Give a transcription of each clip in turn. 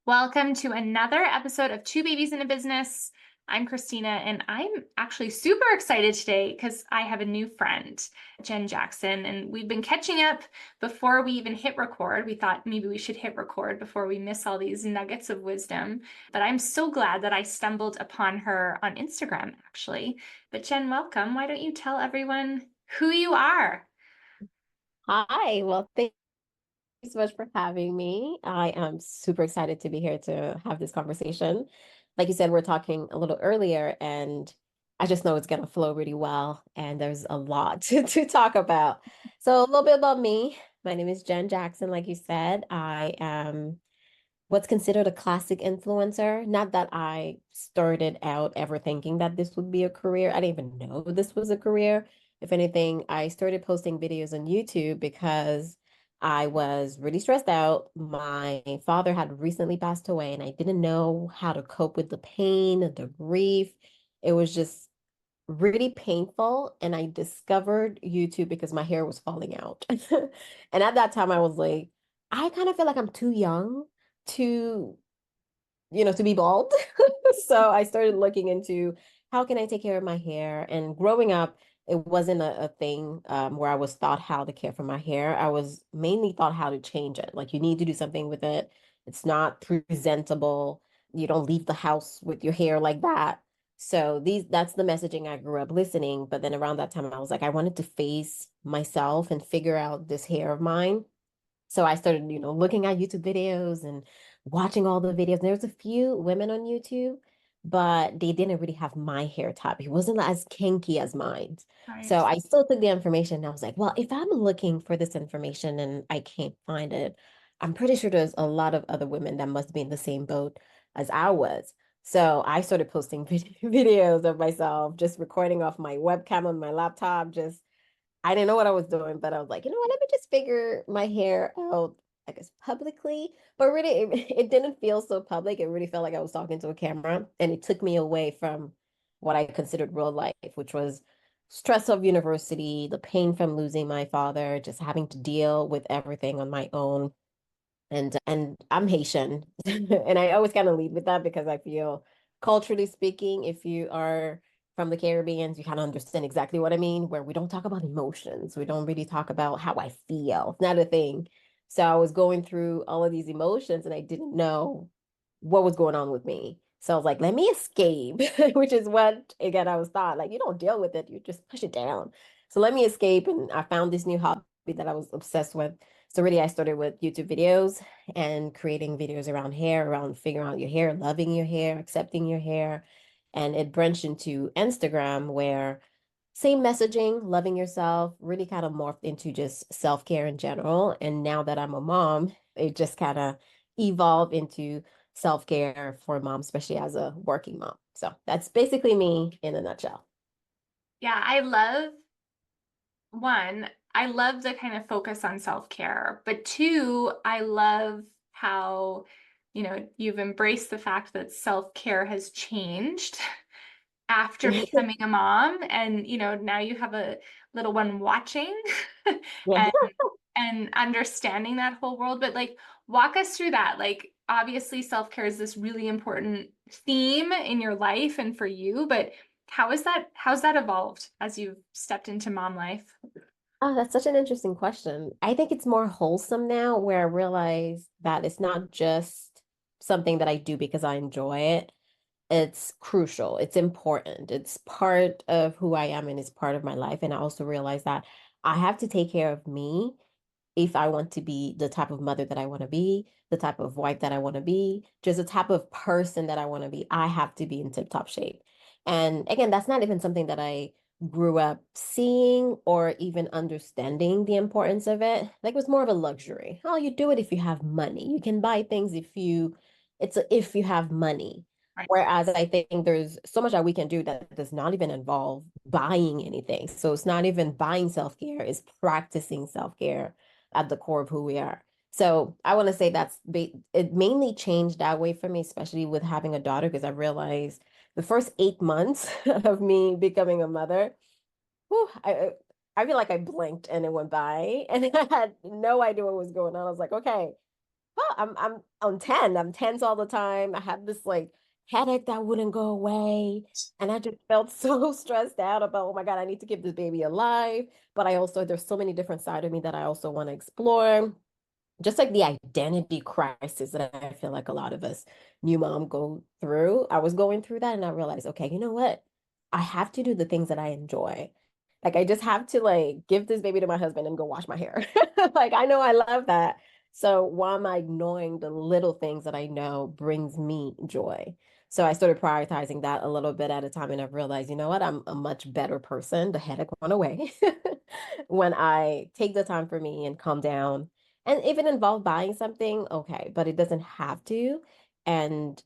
Welcome to another episode of Two Babies in a Business. I'm Christina, and I'm actually super excited today because I have a new friend, Jenn Jackson, and we've been catching up before we even hit record. We thought maybe we should hit record before we miss all these nuggets of wisdom. But I'm so glad that I stumbled upon her on Instagram, actually. But Jenn, welcome. Why don't you tell everyone who you are? Hi, well, thank you so much for having me. I am super excited to be here to have this conversation. Like you said, we're talking a little earlier, and I just know it's going to flow really well, and there's a lot to talk about. So, a little bit about me. My name is Jenn Jackson, like you said. I am what's considered a classic influencer. Not that I started out ever thinking that this would be a career. I didn't even know this was a career. If anything, I started posting videos on YouTube because I was really stressed out. My father had recently passed away, and I didn't know how to cope with the pain, the grief. It was just really painful. And I discovered YouTube because my hair was falling out. And at that time, I was like, I kind of feel like I'm too young to, to be bald. So I started looking into how can I take care of my hair. And growing up, it wasn't a thing where I was taught how to care for my hair. I was mainly taught how to change it. Like you need to do something with it. It's not presentable. You don't leave the house with your hair like that. So that's the messaging I grew up listening. But then around that time, I was like, I wanted to face myself and figure out this hair of mine. So I started, looking at YouTube videos and watching all the videos. There's a few women on YouTube, but they didn't really have my hair type. It wasn't as kinky as mine. So Right. I still took the information and I was like, well, if I'm looking for this information and I can't find it, I'm pretty sure there's a lot of other women that must be in the same boat as I was. So I started posting videos of myself, just recording off my webcam on my laptop, just I didn't know what I was doing, but I was like, you know what, let me just figure my hair out, I guess, publicly. But really, it didn't feel so public. It really felt like I was talking to a camera. And it took me away from what I considered real life, which was stress of university, the pain from losing my father, just having to deal with everything on my own. And I'm Haitian. And I always kind of lead with that because I feel culturally speaking, if you are from the Caribbean, you kind of understand exactly what I mean, where we don't talk about emotions. We don't really talk about how I feel. It's not a thing. So I was going through all of these emotions and I didn't know what was going on with me. So I was like, let me escape, which is what, again, I was taught, like, you don't deal with it, you just push it down. So let me escape. And I found this new hobby that I was obsessed with. So really, I started with YouTube videos and creating videos around hair, around figuring out your hair, loving your hair, accepting your hair. And it branched into Instagram where same messaging, loving yourself, really kind of morphed into just self-care in general. And now that I'm a mom, it just kind of evolved into self-care for mom, especially as a working mom. So that's basically me in a nutshell. Yeah, I love one, I love the kind of focus on self-care, but two, I love how, you've embraced the fact that self-care has changed after becoming a mom and, now you have a little one watching Yeah. and understanding that whole world. But like walk us through that. Like obviously self-care is this really important theme in your life and for you, but how's that evolved as you've stepped into mom life? Oh, that's such an interesting question. I think it's more wholesome now where I realize that it's not just something that I do because I enjoy it. It's crucial. It's important. It's part of who I am and it's part of my life. And I also realize that I have to take care of me if I want to be the type of mother that I want to be, the type of wife that I want to be, just the type of person that I want to be. I have to be in tip-top shape. And again, that's not even something that I grew up seeing or even understanding the importance of it. Like it was more of a luxury. Oh, you do it if you have money. You can buy things if you have money. Right. Whereas I think there's so much that we can do that does not even involve buying anything. So it's not even buying self-care, it's practicing self-care at the core of who we are. So I want to say it mainly changed that way for me, especially with having a daughter, because I realized the first 8 months of me becoming a mother, whew, I feel like I blinked and it went by and I had no idea what was going on. I was like, okay, well, I'm on 10. I'm tense all the time. I had this like headache that wouldn't go away. And I just felt so stressed out about, oh my God, I need to keep this baby alive. But I also, there's so many different sides of me that I also want to explore. Just like the identity crisis that I feel like a lot of us new mom go through. I was going through that and I realized, okay, you know what? I have to do the things that I enjoy. Like I just have to like give this baby to my husband and go wash my hair. Like I know I love that. So why am I ignoring the little things that I know brings me joy? So I started prioritizing that a little bit at a time and I've realized, you know what? I'm a much better person. The headache went away when I take the time for me and calm down and if it involved buying something, okay, but it doesn't have to. And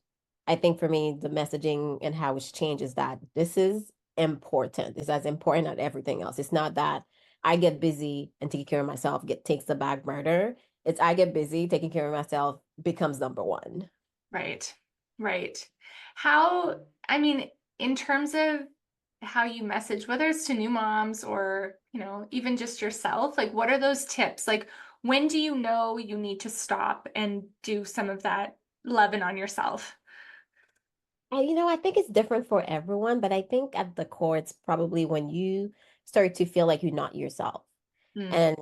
I think for me, the messaging and how it's changed is that this is important. It's as important as everything else. It's not that I get busy and taking care of myself get takes the back burner. It's I get busy, taking care of myself becomes number one. Right. Right. How, I mean, in terms of how you message, whether it's to new moms or, even just yourself, like what are those tips? Like when do you know you need to stop and do some of that loving on yourself? I think it's different for everyone, but I think at the core, it's probably when you start to feel like you're not yourself. Mm, And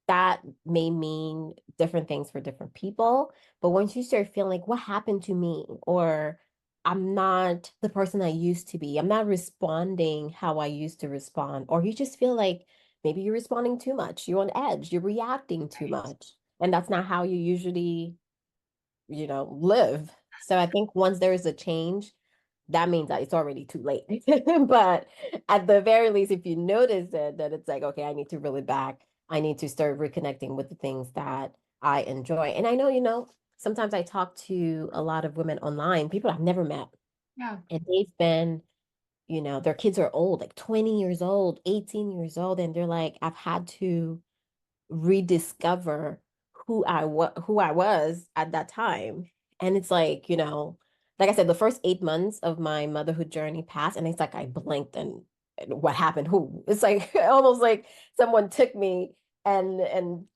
that may mean different things for different people. But once you start feeling like, what happened to me? Or I'm not the person I used to be, I'm not responding how I used to respond, or you just feel like maybe you're responding too much, you're on edge, you're reacting too right. much. And that's not how you usually, live. So I think once there is a change, that means that it's already too late. But at the very least, if you notice it, that it's like, okay, I need to reel it back. I need to start reconnecting with the things that I enjoy. And I know, sometimes I talk to a lot of women online, people I've never met, Yeah. and they've been, their kids are old, like 20 years old, 18 years old, and they're like, I've had to rediscover who I was at that time. And it's like, like I said, the first 8 months of my motherhood journey passed, and it's like I blinked and what happened? Who? It's like almost like someone took me and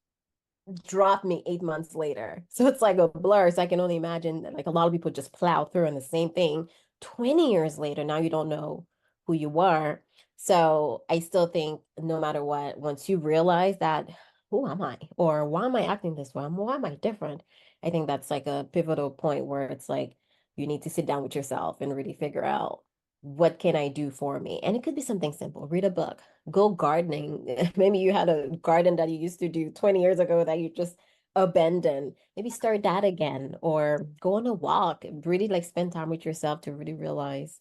dropped me 8 months later. So it's like a blur. So I can only imagine that like a lot of people just plow through and the same thing 20 years later, now you don't know who you were. So I still think no matter what, once you realize that, who am I? Or why am I acting this way? Why am I different? I think that's like a pivotal point where it's like you need to sit down with yourself and really figure out what can I do for me? And it could be something simple. Read a book, go gardening. Maybe you had a garden that you used to do 20 years ago that you just abandoned. Maybe start that again or go on a walk. Really like spend time with yourself to really realize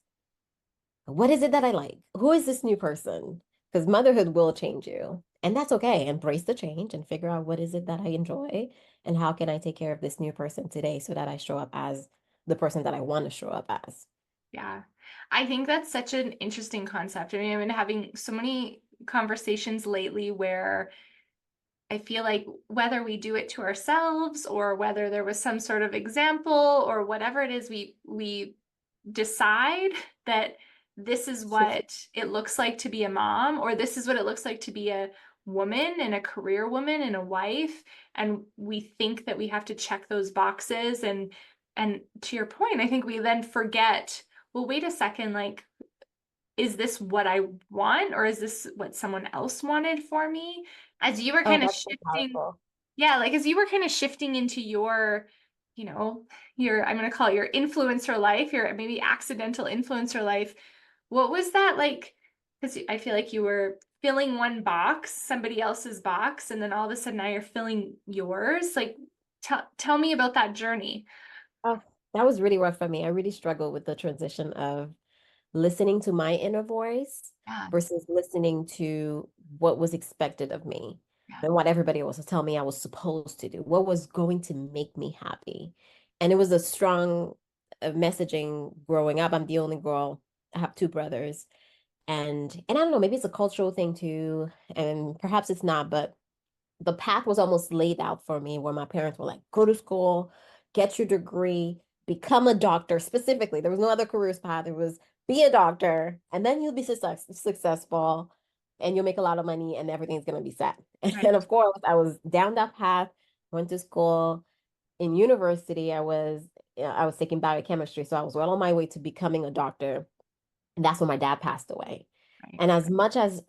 what is it that I like? Who is this new person? Because motherhood will change you. And that's okay. Embrace the change and figure out what is it that I enjoy and how can I take care of this new person today so that I show up as the person that I want to show up as. Yeah. I think that's such an interesting concept. I mean, I've been having so many conversations lately where I feel like whether we do it to ourselves or whether there was some sort of example or whatever it is, we decide that this is what it looks like to be a mom, or this is what it looks like to be a woman and a career woman and a wife. And we think that we have to check those boxes. And to your point, I think we then forget, well, wait a second, like, is this what I want, or is this what someone else wanted for me? As you were Oh, kind of that's so shifting, powerful. yeah, like as you were kind of shifting into your, you know, I'm going to call it your influencer life, your maybe accidental influencer life. What was that like? Because I feel like you were filling one box, somebody else's box, and then all of a sudden now you're filling yours. Like, tell me about that journey. Oh, that was really rough for me. I really struggled with the transition of listening to my inner voice Yeah, versus listening to what was expected of me yeah, and what everybody else was telling me I was supposed to do, what was going to make me happy. And it was a strong messaging growing up. I'm the only girl. I have two brothers. And I don't know, maybe it's a cultural thing too, and perhaps it's not, but the path was almost laid out for me where my parents were like, go to school, get your degree, become a doctor specifically. There was no other careers path. It was be a doctor, and then you'll be successful and you'll make a lot of money and everything's going to be set. And right. of course, I was down that path, went to school, in university, I was taking biochemistry, so I was well on my way to becoming a doctor. And that's when my dad passed away. Right. And as much as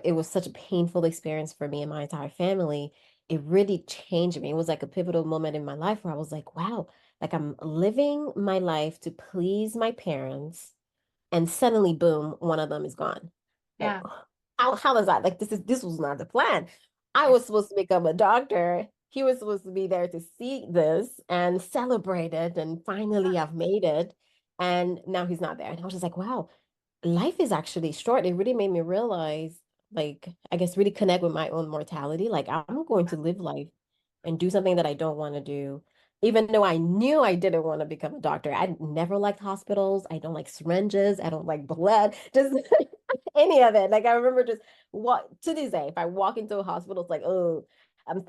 it was such a painful experience for me and my entire family, it really changed me. It was like a pivotal moment in my life where I was like, wow, like I'm living my life to please my parents, and suddenly, boom, one of them is gone. Like, Yeah. how is that? Like, this was not the plan. I Yeah. was supposed to become a doctor. He was supposed to be there to see this and celebrate it. And finally, I've made it. And now he's not there. And I was just like, wow, life is actually short. It really made me realize, like, I guess, really connect with my own mortality. Like, I'm going to live life and do something that I don't want to do. Even though I knew I didn't want to become a doctor, I never liked hospitals. I don't like syringes. I don't like blood, just any of it. Like, I remember just what to this day, if I walk into a hospital, it's like, oh, I'm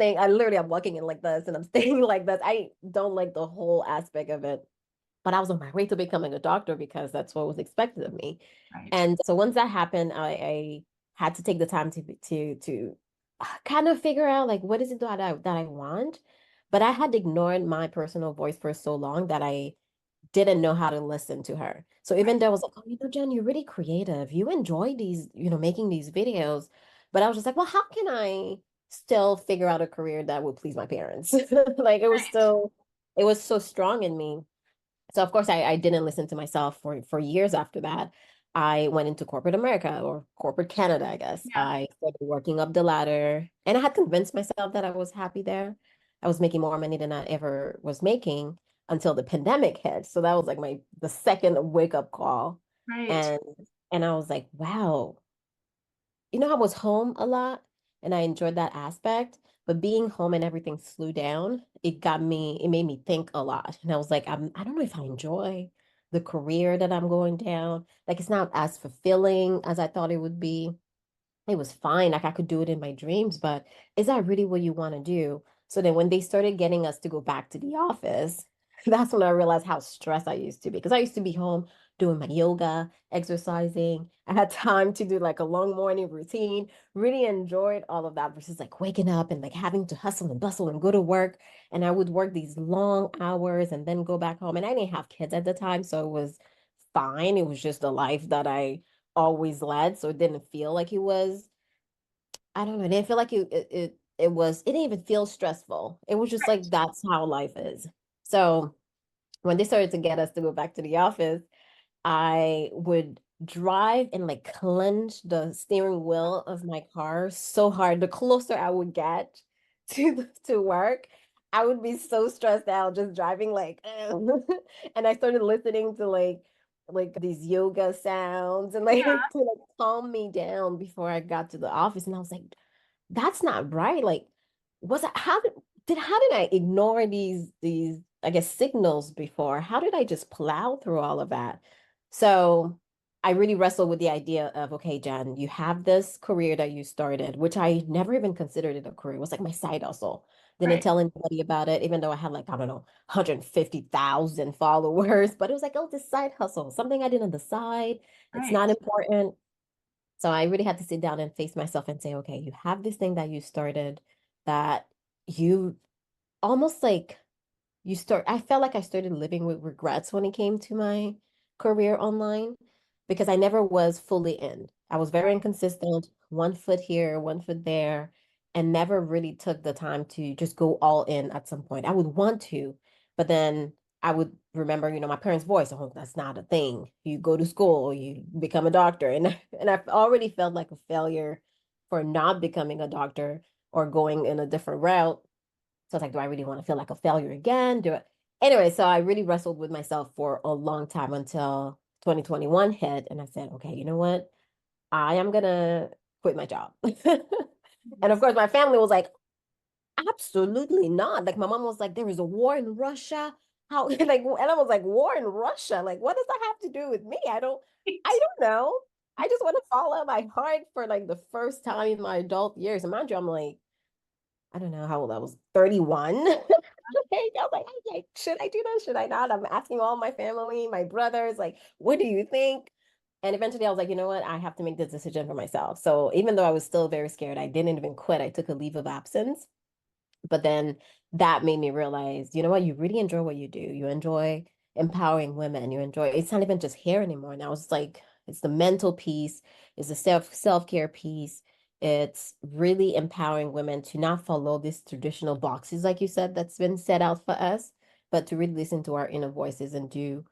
walking in like this and I'm staying like this. I don't like the whole aspect of it. But I was on my way to becoming a doctor because that's what was expected of me. Right. And so once that happened, I had to take the time to kind of figure out like what is it that I want. But I had ignored my personal voice for so long that I didn't know how to listen to her. So even though I was like, oh, Jen, you're really creative. You enjoy these, making these videos. But I was just like, well, how can I still figure out a career that will please my parents? Like Right. it was so strong in me. So of course I didn't listen to myself for years after that. I went into corporate America or corporate Canada, I guess. Yeah. I started working up the ladder and I had convinced myself that I was happy there. I was making more money than I ever was making until the pandemic hit. So that was like the second wake up call. Right. And and I was like, wow, I was home a lot and I enjoyed that aspect, but being home and everything slew down, it made me think a lot. And I was like, I don't know if I enjoy the career that I'm going down. Like it's not as fulfilling as I thought it would be. It was fine. Like I could do it in my dreams, but is that really what you want to do? So then when they started getting us to go back to the office, that's when I realized how stressed I used to be. Because I used to be home doing my yoga, exercising. I had time to do like a long morning routine, really enjoyed all of that versus like waking up and like having to hustle and bustle and go to work. And I would work these long hours and then go back home. And I didn't have kids at the time, so it was fine. It was just the life that I always led, so it didn't feel like it was. I don't know. It didn't feel like it didn't even feel stressful. It was just Right. like that's how life is. So when they started to get us to go back to the office, I would drive and like clench the steering wheel of my car so hard. The closer I would get to work, I would be so stressed out just driving like and I started listening to like these yoga sounds and like Yeah. to like calm me down before I got to the office. And I was like, that's not right. Like, was I how did I ignore these I guess signals before? How did I just plow through all of that? So I really wrestled with the idea of, okay, Jen, you have this career that you started, which I never even considered it a career. It was like my side hustle. Didn't Right. tell anybody about it, even though I had like, I don't know, 150,000 followers. But it was like, oh, this side hustle, something I did on the side. It's Right. not important. So I really had to sit down and face myself and say, okay, you have this thing that you started that you almost like I felt like I started living with regrets when it came to my career online because I never was fully in. I was very inconsistent, one foot here, one foot there, and never really took the time to just go all in at some point. I would want to, but then I would remember, my parents' voice. Oh, that's not a thing. You go to school, you become a doctor. And I've already felt like a failure for not becoming a doctor or going in a different route. So I was like, do I really want to feel like a failure again? Do it anyway. So I really wrestled with myself for a long time until 2021 hit. And I said, okay, you know what? I am gonna quit my job. And of Yes. course, my family was like, absolutely not. Like my mom was like, there is a war in Russia. How like, and I was like, war in Russia? Like, what does that have to do with me? I don't know. I just want to follow my heart for like the first time in my adult years. And mind you, I'm like, I don't know how old I was, 31. I was like, hey, should I do this? Should I not? I'm asking all my family, my brothers, like, what do you think? And eventually I was like, you know what? I have to make this decision for myself. So even though I was still very scared, I didn't even quit. I took a leave of absence But then that made me realize, you know what, you really enjoy what you do. You enjoy empowering women. You enjoy, it's not even just hair anymore. Now it's like it's the mental piece, it's the self-care piece. It's really empowering women to not follow these traditional boxes, like you said, that's been set out for us, but to really listen to our inner voices and do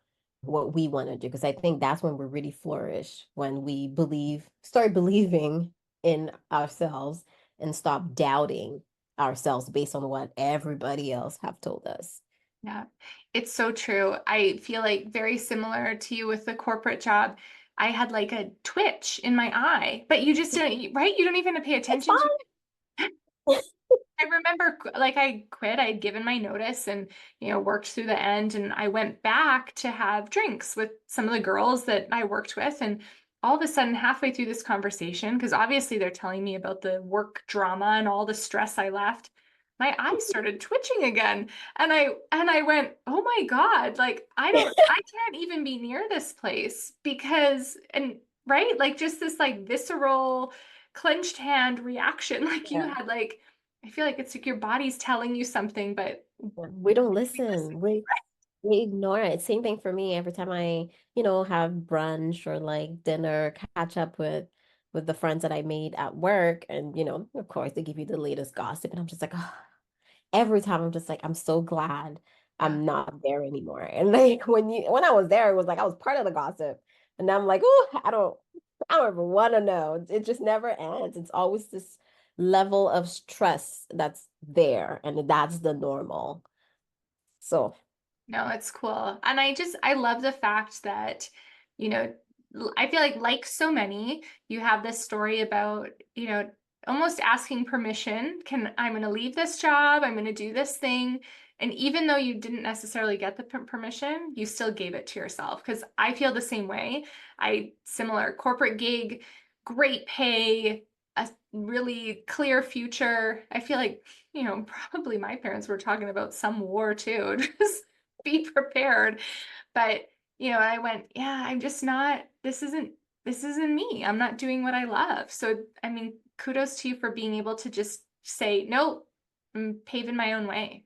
what we want to do. Because I think that's when we really flourish, when we start believing in ourselves and stop doubting ourselves based on what everybody else have told us. Yeah, it's so true. I feel like very similar to you with the corporate job. I had like a twitch in my eye, but you just don't, right? You don't even pay It's attention to fine. it. I remember like I quit, I had given my notice and, worked through the end. And I went back to have drinks with some of the girls that I worked with. And all of a sudden, halfway through this conversation, because obviously they're telling me about the work drama and all the stress I left, my eyes started twitching again. And I went, oh my God, like I can't even be near this place because, and right, like just this like visceral clenched hand reaction, like you Yeah. had like I feel like it's like your body's telling you something, but We don't we listen. listen. We ignore it. Same thing for me. Every time I, have brunch or like dinner, catch up with the friends that I made at work, and of course they give you the latest gossip, and I'm just like, oh, every time I'm just like, I'm so glad Yeah. I'm not there anymore. And like when I was there, it was like I was part of the gossip. And I'm like, oh, I don't ever want to know. It just never ends. It's always this level of stress that's there, and that's the normal. So No, it's cool. And I love the fact that, you know, I feel like so many, you have this story about, almost asking permission. I'm going to leave this job, I'm going to do this thing. And even though you didn't necessarily get the permission, you still gave it to yourself. Because I feel the same way. Similar corporate gig, great pay, a really clear future. I feel like, probably my parents were talking about some war too. Just be prepared. But, I went, yeah, I'm just not, this isn't me. I'm not doing what I love. So, I mean, kudos to you for being able to just say, nope, I'm paving my own way.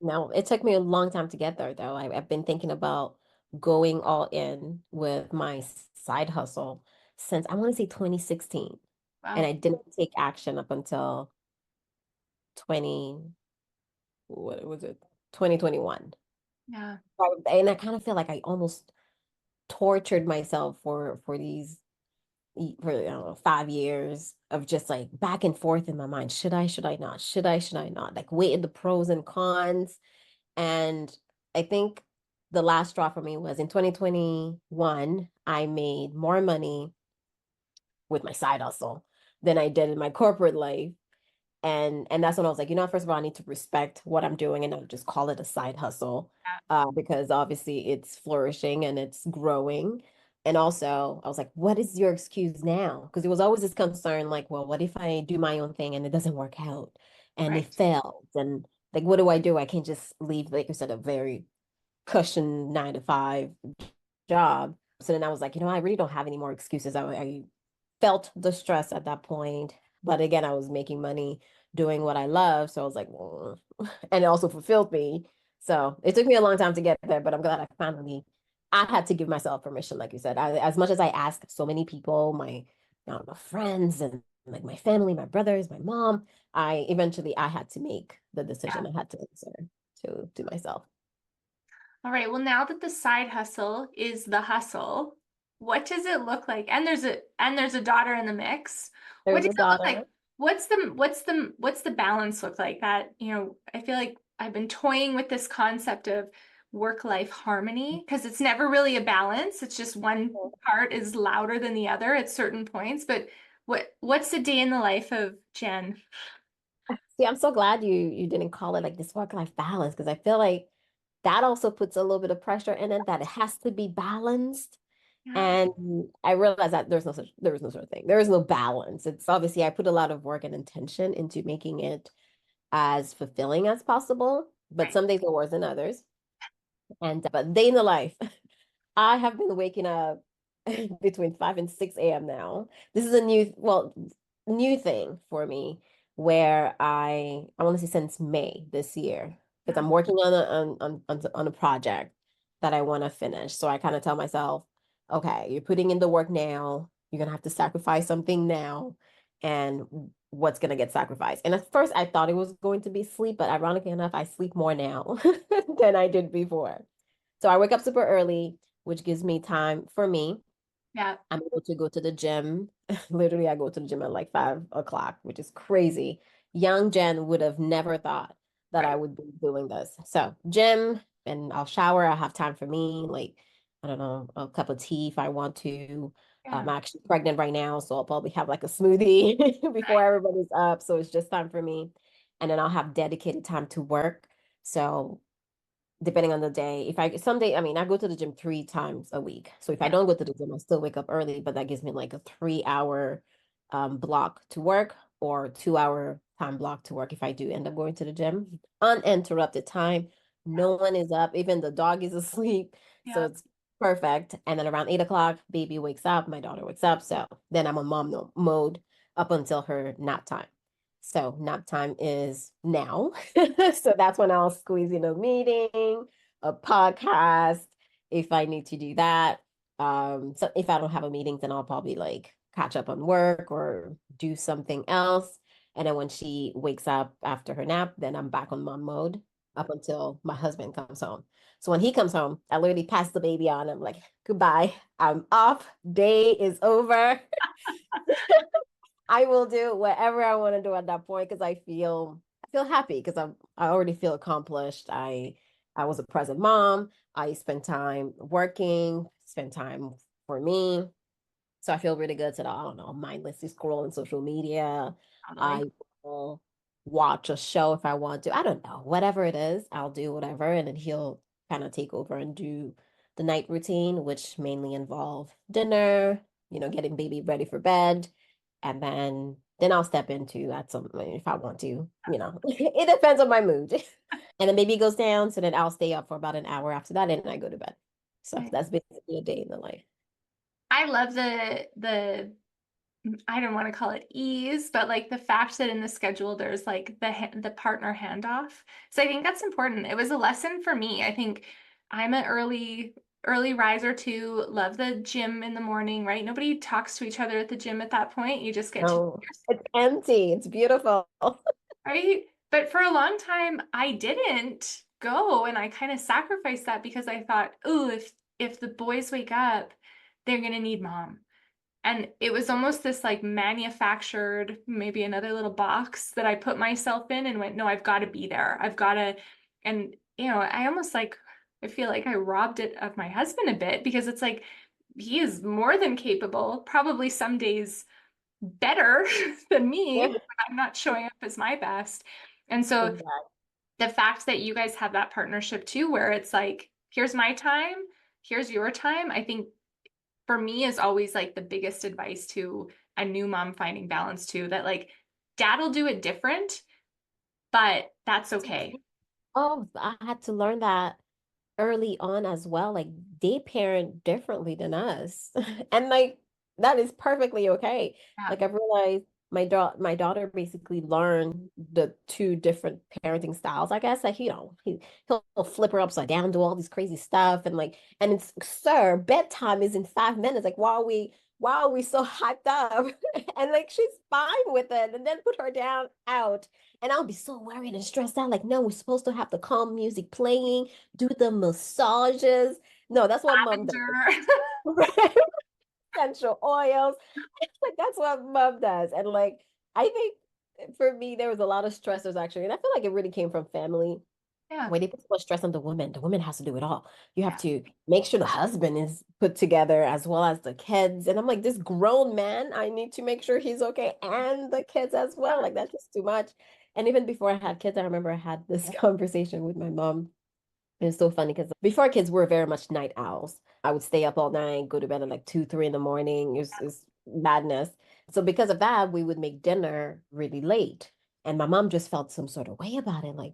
no, it took me a long time to get there though. I've been thinking about going all in with my side hustle since I want to say 2016. And Wow. I didn't take action up until 20, what was it? 2021. Yeah. And I kind of feel like I almost tortured myself for for I don't know, 5 years of just like back and forth in my mind. Should I not? Should I not? Like weighing the pros and cons. And I think the last straw for me was in 2021, I made more money with my side hustle than I did in my corporate life. And that's when I was like, first of all, I need to respect what I'm doing and not just call it a side hustle, because obviously it's flourishing and it's growing. And also, I was like, what is your excuse now? Because there was always this concern, like, well, what if I do my own thing and it doesn't work out and it Right. fails? And like, what do I do? I can't just leave, like you said, a very cushion 9 to 5 job. So then I was like, I really don't have any more excuses. I felt the stress at that point. But again, I was making money doing what I love. So I was like, "Mm." And it also fulfilled me. So it took me a long time to get there, but I'm glad I had to give myself permission, like you said. As much as I asked so many people, my friends and like my family, my brothers, my mom, I had to make the decision. Yeah. I had to answer to myself. All right. Well, now that the side hustle is the hustle, what does it look like? And there's a daughter in the mix. What There's does a it look daughter. like? What's the balance look like? That, I feel like I've been toying with this concept of work-life harmony because it's never really a balance. It's just one part is louder than the other at certain points. But what's the day in the life of Jen? See, I'm so glad you didn't call it like this work-life balance, because I feel like that also puts a little bit of pressure in it that it has to be balanced. Yeah, And I realized that there is no such thing. There is no balance. It's obviously I put a lot of work and intention into making it as fulfilling as possible, but right. some days are worse than others. And but day in the life, I have been waking up between 5 and 6 a.m. now. This is a new thing for me. where I want to say since May this year, because Yeah. I'm working on a project that I want to finish. So I kind of tell myself, okay, you're putting in the work now. You're gonna have to sacrifice something now, and what's gonna get sacrificed. And at first, I thought it was going to be sleep, but ironically enough, I sleep more now than I did before. So I wake up super early, which gives me time for me. Yeah. I'm able to go to the gym. Literally, I go to the gym at like 5 o'clock, which is crazy. Young Jen would have never thought that I Right. would be doing this. So, gym, and I'll shower. I'll have time for me, like, I don't know, a cup of tea if I want to. I'm Yeah. actually pregnant right now, so I'll probably have like a smoothie before Nice. everybody's up. So it's just time for me. And then I'll have dedicated time to work. So depending on the day. If I someday, I mean, I go to the gym 3 times a week. So if I Yeah. don't go to the gym, I still wake up early, but that gives me like a 3 hour block to work or 2 hour time block to work if I do end up going to the gym. Uninterrupted time. Yeah. No one is up, even the dog is asleep. So Yeah. it's perfect. And then around 8 o'clock, baby wakes up, my daughter wakes up. So then I'm on mode up until her nap time. So nap time is now. So that's when I'll squeeze in a meeting, a podcast, if I need to do that. So if I don't have a meeting, then I'll probably like catch up on work or do something else. And then when she wakes up after her nap, then I'm back on mom mode up until my husband comes home. So when he comes home, I literally pass the baby on. I'm like, goodbye. I'm off. Day is over. I will do whatever I want to do at that point because I feel happy because I already feel accomplished. I was a present mom. I spent time working, spent time for me. So I feel really good. So I don't know, mindlessly scrolling social media. Totally. I will watch a show if I want to. I don't know, whatever it is, I'll do whatever, and then he'll kind of take over and do the night routine, which mainly involve dinner, getting baby ready for bed, and then I'll step into that some if I want to. It depends on my mood. And then baby goes down, so then I'll stay up for about an hour after that, and I go to bed. So Nice. that's basically a day in the life. I love the I don't want to call it ease, but like the fact that in the schedule there's like the partner handoff. So I think that's important. It was a lesson for me. I think I'm an early riser too. Love the gym in the morning, right? Nobody talks to each other at the gym at that point. You just get to do No, it's empty. It's beautiful. right? But for a long time, I didn't go, and I kind of sacrificed that because I thought, oh, if the boys wake up, they're gonna need mom. And it was almost this like manufactured, maybe another little box that I put myself in and went, no, I've got to be there. I've got to, and I almost like I feel like I robbed it of my husband a bit because it's like he is more than capable, probably some days better than me Yeah, when I'm not showing up as my best. And so exactly. the fact that you guys have that partnership too, where it's like, here's my time, here's your time, I think for me is always like the biggest advice to a new mom finding balance too, that like dad'll do it different, but that's It's okay. okay. Oh, I had to learn that early on as well. Like they parent differently than us. And like that is perfectly okay. Yeah. Like I've realized my daughter basically learned the two different parenting styles, I guess. Like, he'll flip her upside down, do all these crazy stuff, and it's, sir, bedtime is in 5 minutes. Like, why are we so hyped up? And like she's fine with it. And then put her down out. And I'll be so worried and stressed out. Like, no, we're supposed to have the calm music playing, do the massages. No, that's what mom does. Lavender. Right? Essential oils. Like that's what mom does. And like I think for me, there was a lot of stressors actually. And I feel like it really came from family Yeah. where they put so much stress on the woman. The woman has to do it all. You have Yeah. to make sure the husband is put together as well as the kids. And I'm like, this grown man, I need to make sure he's okay and the kids as well. Like that's just too much. And even before I had kids, I remember I had this conversation with my mom. It's so funny because before kids, we were very much night owls. I would stay up all night, go to bed at like 2, 3 in the morning. It's madness. So because of that, we would make dinner really late. And my mom just felt some sort of way about it. Like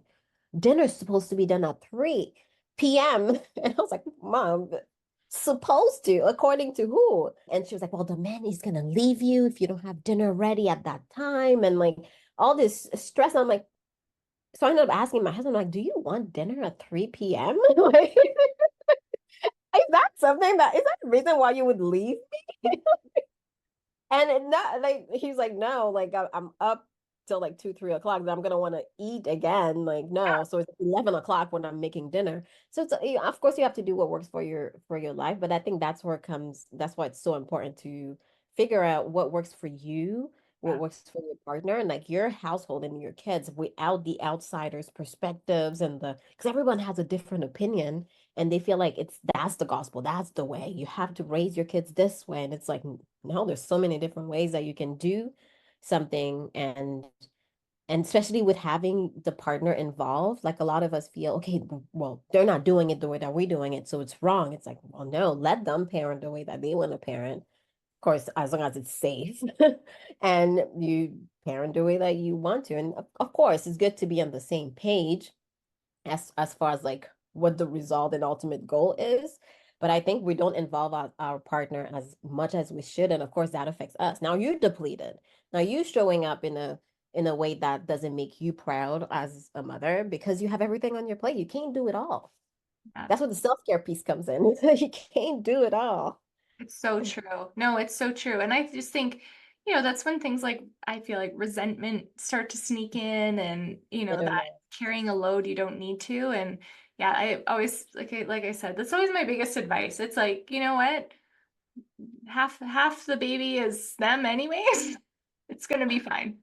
dinner's supposed to be done at 3 p.m. And I was like, Mom, supposed to, according to who? And she was like, well, the man is gonna leave you if you don't have dinner ready at that time. And like all this stress. I'm like, so I ended up asking my husband, like, do you want dinner at 3 p.m.? Like, is that something that is that the reason why you would leave me? And not like he's like, no, like I'm up till like 2, 3 o'clock. Then I'm gonna want to eat again. Like, no. So it's 11 o'clock when I'm making dinner. So it's of course you have to do what works for your life. But I think that's where it comes, that's why it's so important to figure out what works for you, what Yeah. works for your partner, and like your household and your kids without the outsiders' perspectives and the because everyone has a different opinion and they feel like it's that's the gospel, that's the way. You have to raise your kids this way. And it's like, no, there's so many different ways that you can do something. And especially with having the partner involved, like a lot of us feel, okay, well, they're not doing it the way that we're doing it, so it's wrong. It's like, well, no, let them parent the way that they want to parent. Of course, as long as it's safe and you parent the way that you want to. And of course, it's good to be on the same page as far as like what the result and ultimate goal is. But I think we don't involve our partner as much as we should. And of course that affects us. Now you're depleted. Now you showing up in a way that doesn't make you proud as a mother because you have everything on your plate. You can't do it all. Yeah. That's where the self-care piece comes in. You can't do it all. It's so true. No, it's so true. And I just think, that's when things like I feel like resentment start to sneak in and, that Bitterness. carrying a load you don't need to. And yeah, I always like I said, that's always my biggest advice. It's like, you know what? Half the baby is them anyways. It's gonna be fine.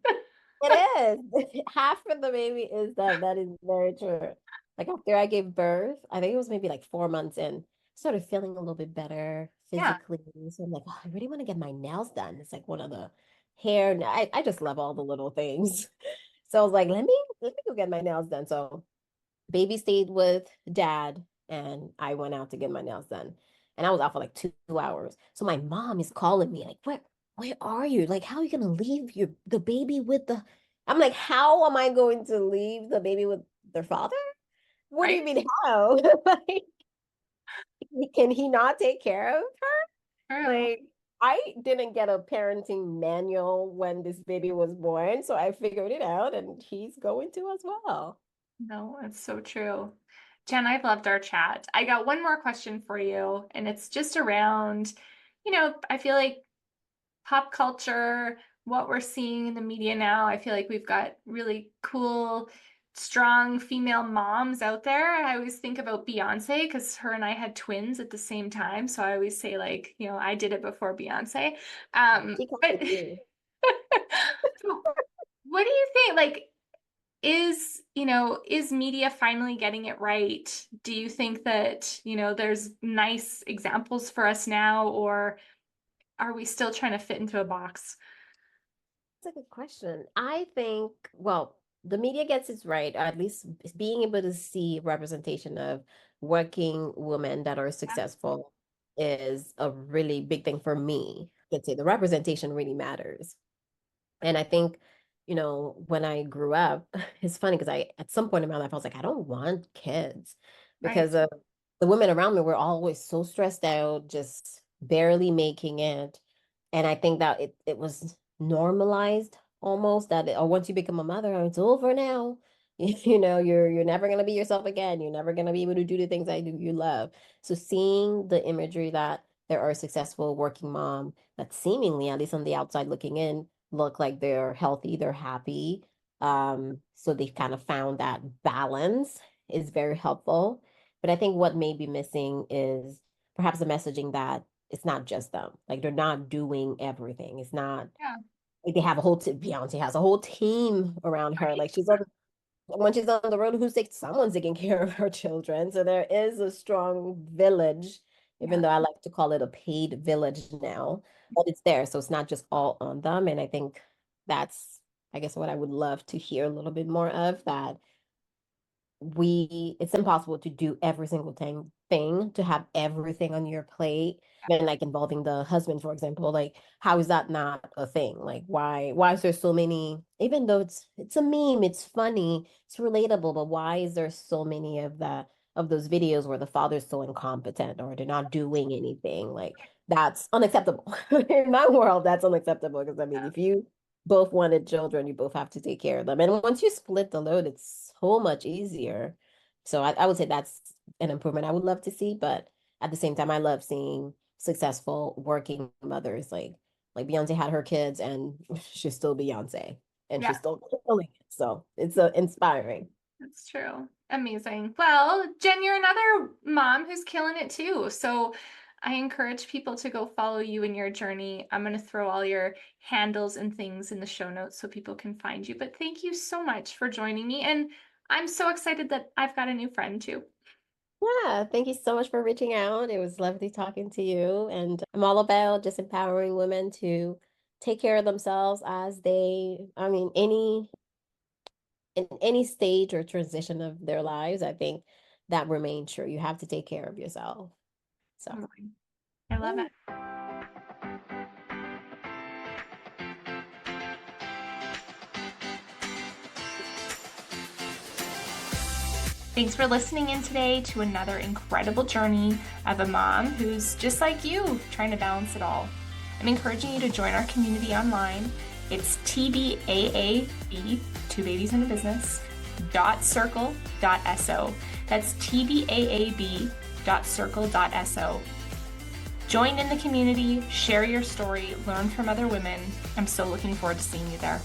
It is. Half of the baby is them. That is very true. Like after I gave birth, I think it was maybe like 4 months in, started feeling a little bit better Yeah, physically. So I'm like, oh, I really want to get my nails done. It's like one of the hair. I just love all the little things. So I was like, let me go get my nails done. So baby stayed with dad and I went out to get my nails done. And I was out for like 2 hours. So my mom is calling me like, where are you? Like, how are you gonna leave the baby with the I'm like, how am I going to leave the baby with their father? What do right? you mean how? Like, can he not take care of her? True. Like, I didn't get a parenting manual when this baby was born, so I figured it out and he's going to as well. No, it's so true. Jen, I've loved our chat. I got one more question for you, and it's just around, I feel like pop culture, what we're seeing in the media now. I feel like we've got really cool, strong female moms out there. I always think about Beyonce because her and I had twins at the same time. So I always say, like, I did it before Beyonce. She But copied you. what do you think? Like, is media finally getting it right? Do you think that, there's nice examples for us now, or are we still trying to fit into a box? That's a good question. I think, well, the media gets it right, or at least being able to see representation of working women that are successful is a really big thing for me. I'd say the representation really matters. And I think, when I grew up, it's funny because at some point in my life, I was like, I don't want kids Right. because the women around me were always so stressed out, just barely making it. And I think that it was normalized almost that or once you become a mother, it's over now. You're never gonna be yourself again. You're never gonna be able to do the things I do you love. So seeing the imagery that there are successful working mom that seemingly, at least on the outside looking in, look like they're healthy, they're happy. So they've kind of found that balance is very helpful. But I think what may be missing is perhaps the messaging that it's not just them. Like they're not doing everything. It's not Yeah. like they have a whole Beyonce has a whole team around her. Like she's on when she's on the road, someone's taking care of her children. So there is a strong village, even Yeah. though I like to call it a paid village now, but it's there. So it's not just all on them. And I think that's, I guess, what I would love to hear a little bit more of that it's impossible to do every single thing to have everything on your plate. And like involving the husband, for example, like how is that not a thing? Like why is there so many, even though it's a meme, it's funny, it's relatable, but why is there so many of those videos where the father's so incompetent or they're not doing anything? Like that's unacceptable. In my world, that's unacceptable because I mean, if you both wanted children, you both have to take care of them. And once you split the load, it's so much easier. So I would say that's an improvement I would love to see. But at the same time, I love seeing successful working mothers. Like Beyonce had her kids and she's still Beyonce and Yeah, she's still killing it. So it's inspiring. that's true. Amazing. Well, Jen, you're another mom who's killing it too. So I encourage people to go follow you in your journey. I'm going to throw all your handles and things in the show notes so people can find you. But thank you so much for joining me. And I'm so excited that I've got a new friend too. Yeah, thank you so much for reaching out. It was lovely talking to you. And I'm all about just empowering women to take care of themselves as I mean, in any stage or transition of their lives, I think that remains true. You have to take care of yourself. So, Totally. I love yeah. it. Thanks for listening in today to another incredible journey of a mom who's just like you, trying to balance it all. I'm encouraging you to join our community online. It's TBAAB, Two Babies in a Business, .circle.so. That's TBAAB.circle.so. Join in the community, share your story, learn from other women. I'm so looking forward to seeing you there.